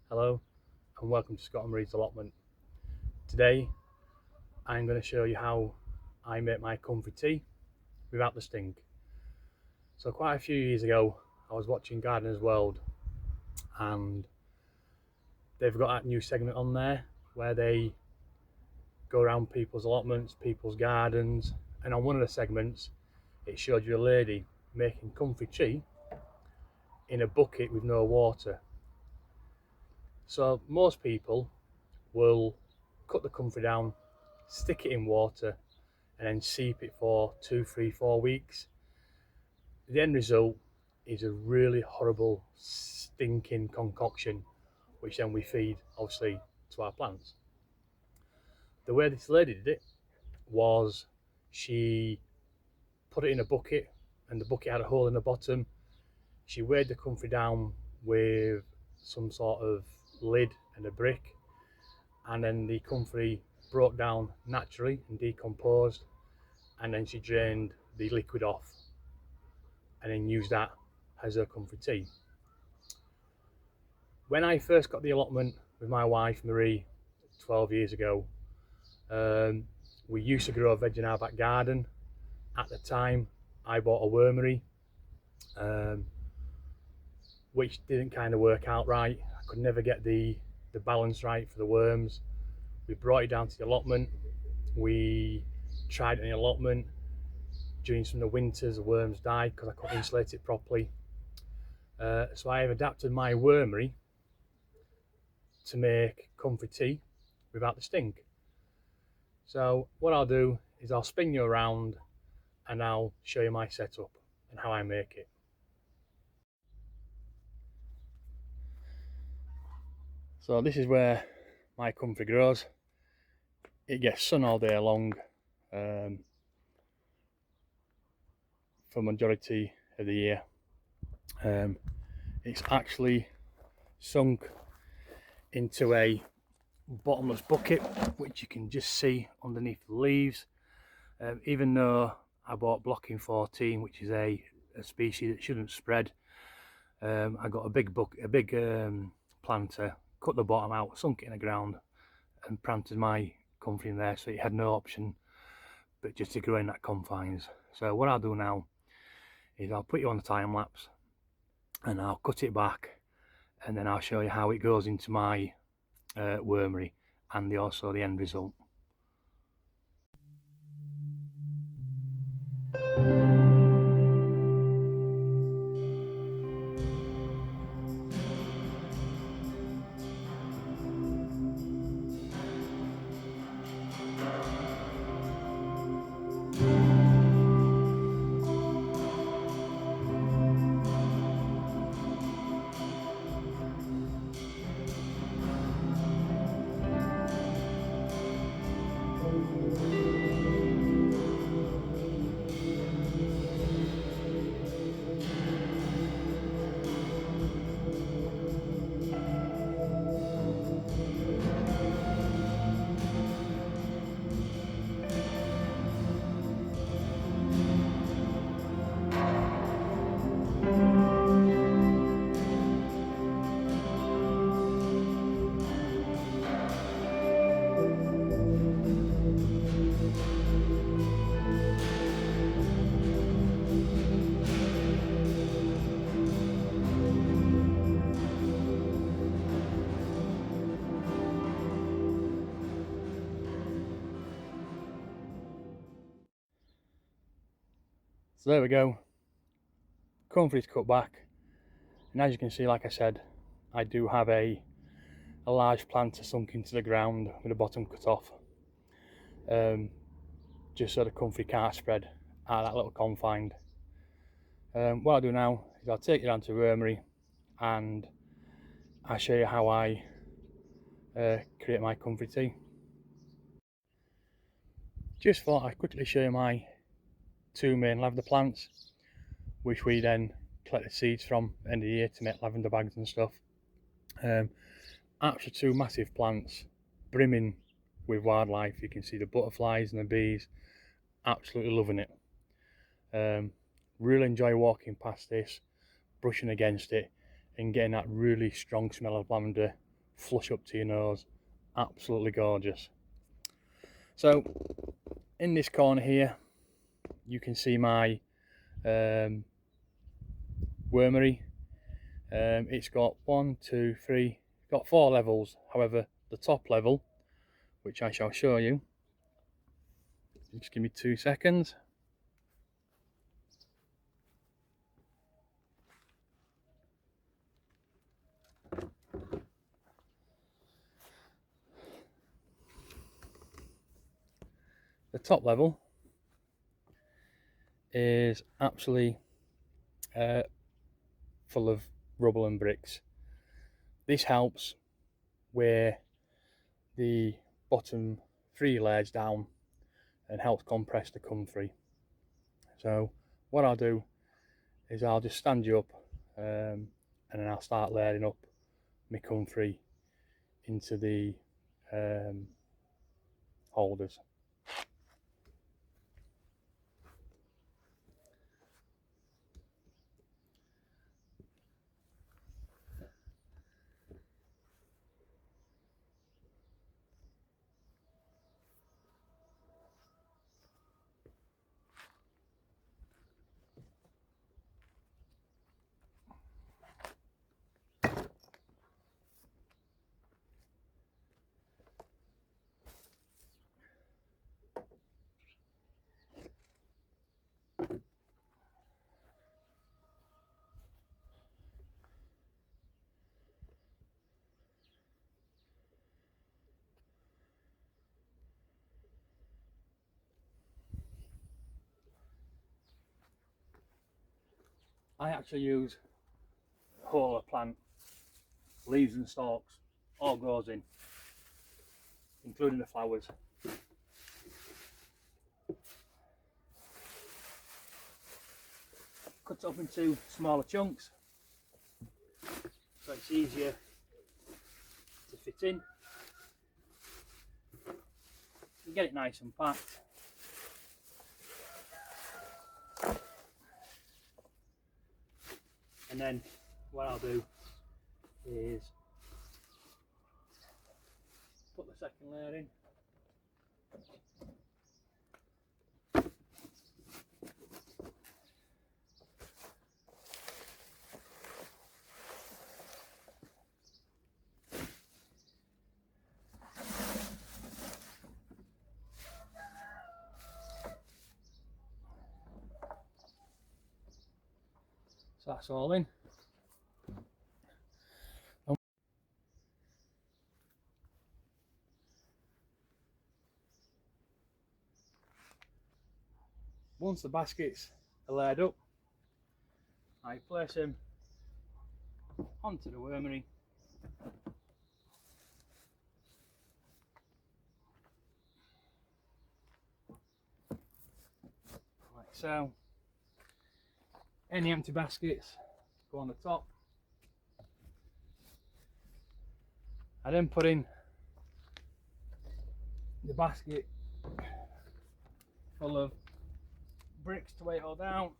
Hello and welcome to Scott and Marie's allotment. Today I'm going to show you how I make my comfrey tea without the stink. So quite a few years ago I was watching Gardener's World and they've got that new segment on there where they go around people's allotments, people's gardens, and on one of the segments it showed you a lady making comfrey tea in a bucket with no water. So most people will cut the comfrey down, stick it in water and then seep it for 2, 3, 4 weeks. The end result is a really horrible stinking concoction which then we feed obviously to our plants. The way this lady did it was she put it in a bucket and the bucket had a hole in the bottom. She weighed the comfrey down with some sort of lid and a brick, and then the comfrey broke down naturally and decomposed, and then she drained the liquid off and then used that as her comfrey tea. When I first got the allotment with my wife Marie 12 years ago, we used to grow veg in our back garden. At the time I bought a wormery, which didn't kind of work out right. I could never get the balance right for the worms. We brought it down to the allotment. We tried it in the allotment. During some of the winters the worms died because I couldn't insulate it properly. So I have adapted my wormery to make comfrey tea without the stink. So what I'll do is I'll spin you around and I'll show you my setup and how I make it. So this is where my comfrey grows. It gets sun all day long for majority of the year. It's actually sunk into a bottomless bucket which you can just see underneath the leaves. Even though I bought blocking 14, which is a species that shouldn't spread, I got a big planter, cut the bottom out, sunk it in the ground and planted my comfrey in there, so it had no option but just to grow in that confines. So what I'll do now is I'll put you on the time lapse and I'll cut it back, and then I'll show you how it goes into my wormery and also the end result. So there we go, comfrey's cut back, and as you can see, like I said, I do have a large planter sunk into the ground with the bottom cut off, just so the comfrey can't spread out that little confined. What I'll do now is I'll take it down to wormery and I'll show you how I create my comfrey tea. Just thought I'd quickly show you my 2 main lavender plants, which we then collect the seeds from at the end of the year to make lavender bags and stuff. Actually 2 massive plants brimming with wildlife. You can see the butterflies and the bees, absolutely loving it. Really enjoy walking past this, brushing against it and getting that really strong smell of lavender flush up to your nose. Absolutely gorgeous. So in this corner here you can see my wormery. It's got 1, 2, 3, got 4 levels. However, the top level, which I shall show you, just give me 2 seconds. The top level is absolutely full of rubble and bricks. This helps weigh the bottom 3 layers down and helps compress the comfrey. So what I'll do is I'll just stand you up and then I'll start layering up my comfrey into the holders. I actually use whole of plant, leaves and stalks, all goes in, including the flowers. Cut it up into smaller chunks so it's easier to fit in. You get it nice and packed. And then what I'll do is put the second layer in. So that's all in. Once the baskets are laid up, I place them onto the wormery. Like so. Any empty baskets go on the top. I then put in the basket full of bricks to weigh it all down.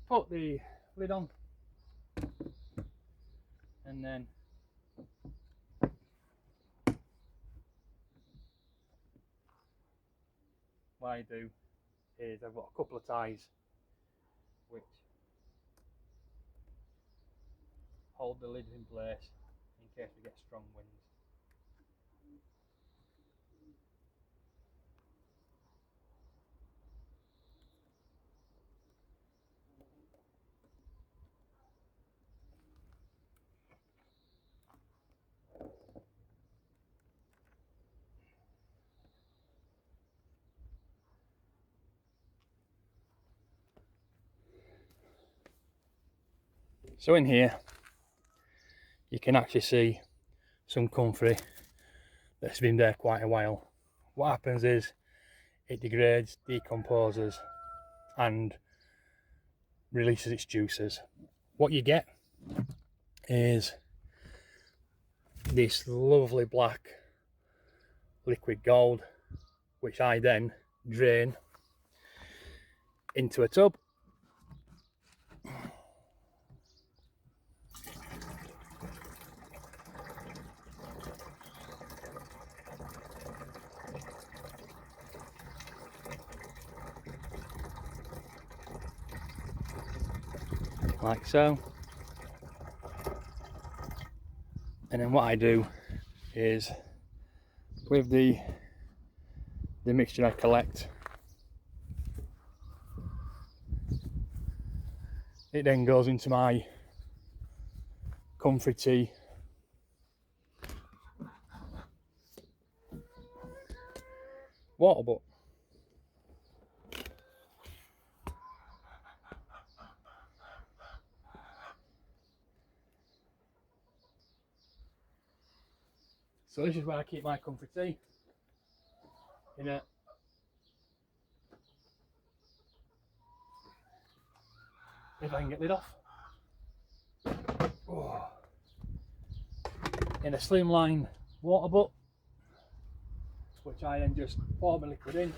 Put the lid on and then what I do is I've got a couple of ties which hold the lid in place in case we get strong winds. So in here you can actually see some comfrey that's been there quite a while. What happens is it degrades, decomposes and releases its juices. What you get is this lovely black liquid gold, which I then drain into a tub. like so. And then what I do is, with the mixture I collect, it then goes into my Comfrey Tea water butt. So this is where I keep my Comfrey Tea, in a if I can get lid off. Oh. In a slimline water butt, which I then just pour my liquid in.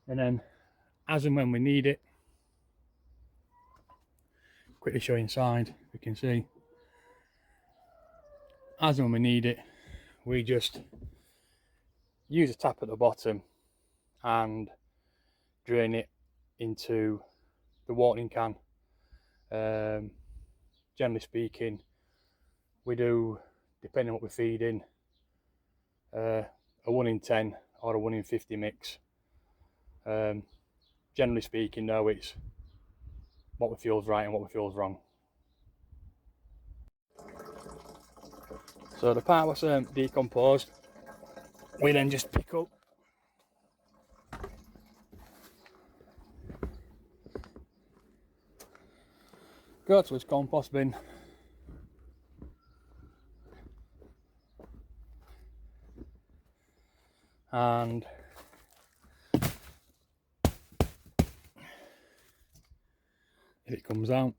And then, as and when we need it, quickly show inside, we can see, as and when we need it, we just use a tap at the bottom and drain it into the watering can. Generally speaking, we do, depending on what we're feeding, a 1 in 10 or a 1 in 50 mix. Generally speaking though, it's what we feel's right and what we feel's wrong. So the part was decomposed, we then just pick up go to its compost bin, and if it comes out,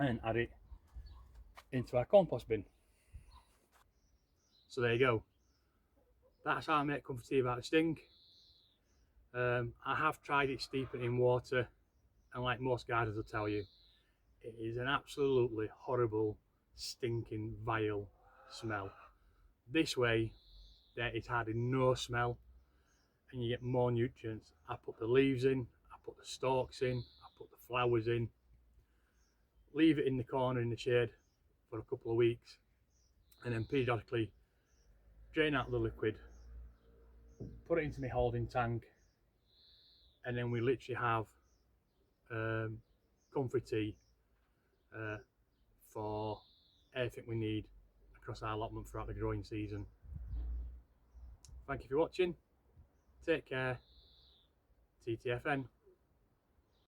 and add it into our compost bin. So there you go. That's how I make Comfrey Tea without a sting. I have tried it steeping in water, and like most gardeners will tell you, it is an absolutely horrible, stinking, vile smell. This way, there is hardly no smell, and you get more nutrients. I put the leaves in, I put the stalks in, I put the flowers in, leave it in the corner in the shade for a couple of weeks, and then periodically drain out the liquid, put it into my holding tank, and then we literally have Comfrey Tea for everything we need across our allotment throughout the growing season. Thank you for watching. Take care. TTFN.